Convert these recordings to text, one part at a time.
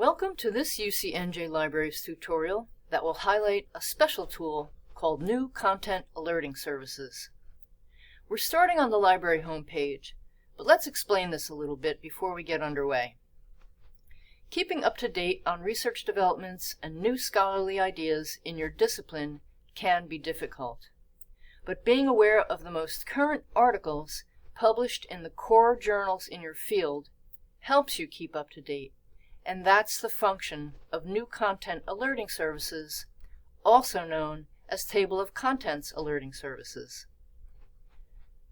Welcome to this UCNJ Libraries tutorial that will highlight a special tool called New Content Alerting Services. We're starting on the library homepage, but let's explain this a little bit before we get underway. Keeping up to date on research developments and new scholarly ideas in your discipline can be difficult, but being aware of the most current articles published in the core journals in your field helps you keep up to date. And that's the function of New Content Alerting Services, also known as Table of Contents Alerting Services.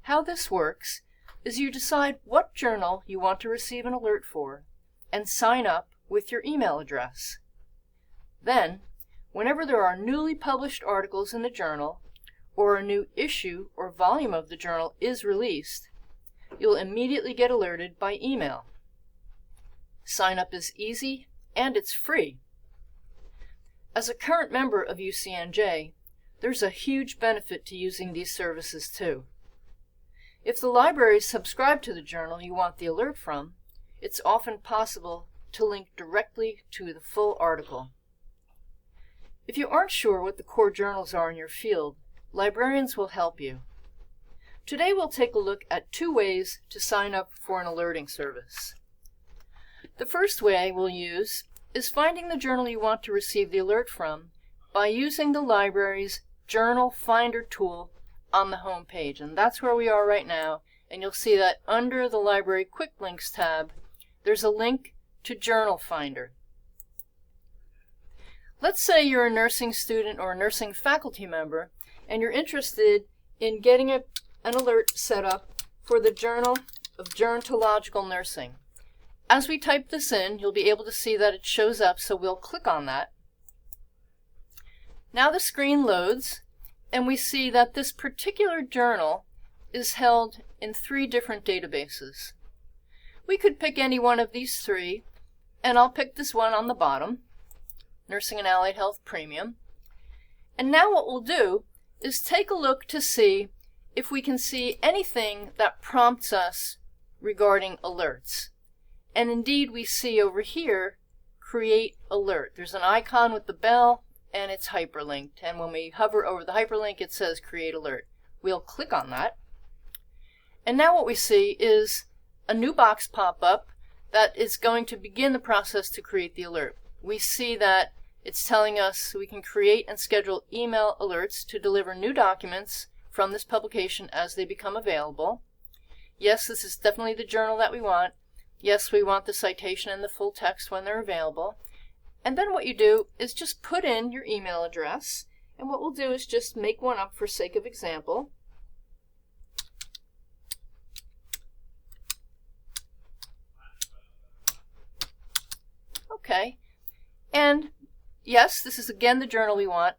How this works is you decide what journal you want to receive an alert for and sign up with your email address. Then, whenever there are newly published articles in the journal, or a new issue or volume of the journal is released, you'll immediately get alerted by email. Sign up is easy and it's free. As a current member of UCNJ, there's a huge benefit to using these services too. If the library is subscribed to the journal you want the alert from, it's often possible to link directly to the full article. If you aren't sure what the core journals are in your field, librarians will help you. Today we'll take a look at two ways to sign up for an alerting service. The first way we'll use is finding the journal you want to receive the alert from by using the library's Journal Finder tool on the home page. And that's where we are right now. And you'll see that under the Library Quick Links tab, there's a link to Journal Finder. Let's say you're a nursing student or a nursing faculty member and you're interested in getting an alert set up for the Journal of Gerontological Nursing. As we type this in, you'll be able to see that it shows up, so we'll click on that. Now the screen loads, and we see that this particular journal is held in 3 different databases. We could pick any one of these 3, and I'll pick this one on the bottom, Nursing and Allied Health Premium. And now what we'll do is take a look to see if we can see anything that prompts us regarding alerts. And indeed we see over here, Create Alert. There's an icon with the bell and it's hyperlinked. And when we hover over the hyperlink it says Create Alert. We'll click on that. And now what we see is a new box pop up that is going to begin the process to create the alert. We see that it's telling us we can create and schedule email alerts to deliver new documents from this publication as they become available. Yes, this is definitely the journal that we want. Yes, we want the citation and the full text when they're available. And then what you do is just put in your email address. And what we'll do is just make one up for sake of example. Okay. And yes, this is again the journal we want.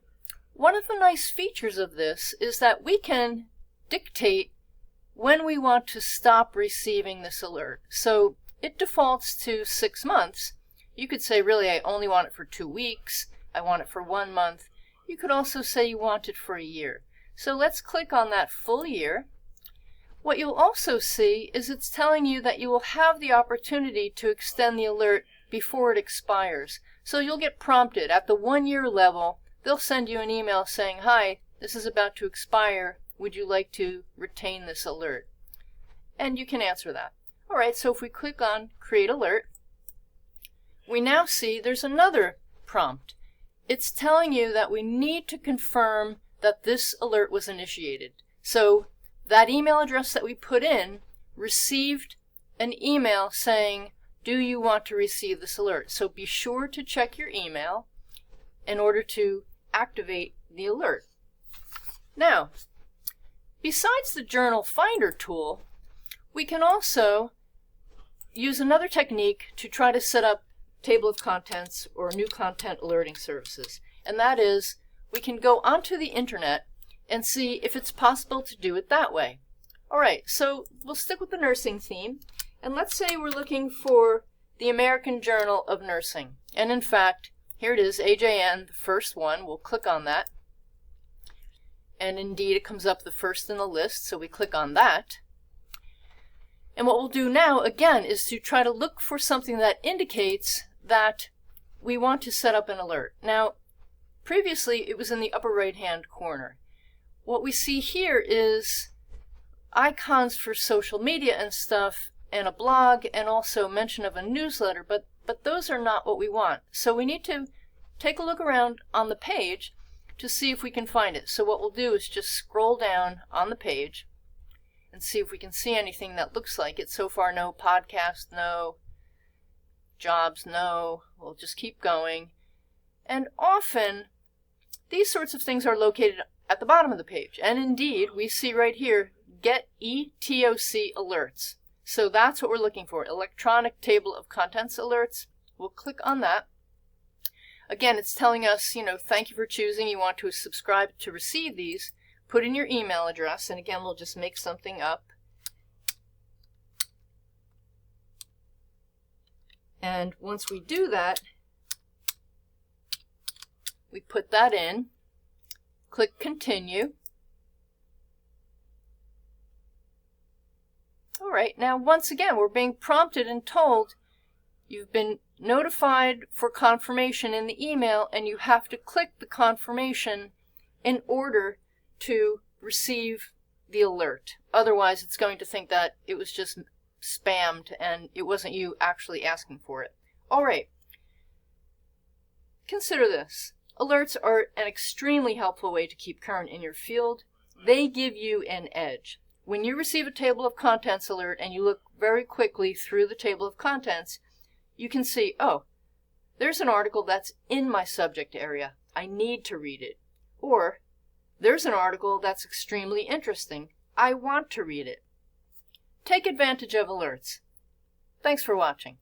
One of the nice features of this is that we can dictate when we want to stop receiving this alert. So it defaults to 6 months. You could say, really, I only want it for 2 weeks. I want it for 1 month. You could also say you want it for a year. So let's click on that full year. What you'll also see is it's telling you that you will have the opportunity to extend the alert before it expires. So you'll get prompted. At the 1-year level, they'll send you an email saying, hi, this is about to expire. Would you like to retain this alert? And you can answer that. Alright, so if we click on Create Alert, we now see there's another prompt. It's telling you that we need to confirm that this alert was initiated. So that email address that we put in received an email saying, do you want to receive this alert? So be sure to check your email in order to activate the alert. Now, besides the Journal Finder tool, we can also use another technique to try to set up Table of Contents or New Content Alerting Services. And that is, we can go onto the internet and see if it's possible to do it that way. Alright, so we'll stick with the nursing theme. And let's say we're looking for the American Journal of Nursing. And in fact, here it is, AJN, the first one. We'll click on that. And indeed, it comes up the first in the list, so we click on that. And what we'll do now, again, is to try to look for something that indicates that we want to set up an alert. Now, previously it was in the upper right-hand corner. What we see here is icons for social media and stuff, and a blog, and also mention of a newsletter, but those are not what we want. So we need to take a look around on the page to see if we can find it. So what we'll do is just scroll down on the page and see if we can see anything that looks like it. So far, no podcast, no jobs, no. We'll just keep going. And often, these sorts of things are located at the bottom of the page. And indeed, we see right here, Get ETOC Alerts. So that's what we're looking for, Electronic Table of Contents Alerts. We'll click on that. Again, it's telling us, thank you for choosing. You want to subscribe to receive these. Put in your email address, and again, we'll just make something up. And once we do that, we put that in, click Continue. All right, now once again, we're being prompted and told you've been notified for confirmation in the email, and you have to click the confirmation in order to receive the alert. Otherwise, it's going to think that it was just spammed and it wasn't you actually asking for it. All right, consider this. Alerts are an extremely helpful way to keep current in your field. They give you an edge. When you receive a table of contents alert and you look very quickly through the table of contents, you can see, oh, there's an article that's in my subject area. I need to read it. Or, there's an article that's extremely interesting. I want to read it. Take advantage of alerts. Thanks for watching.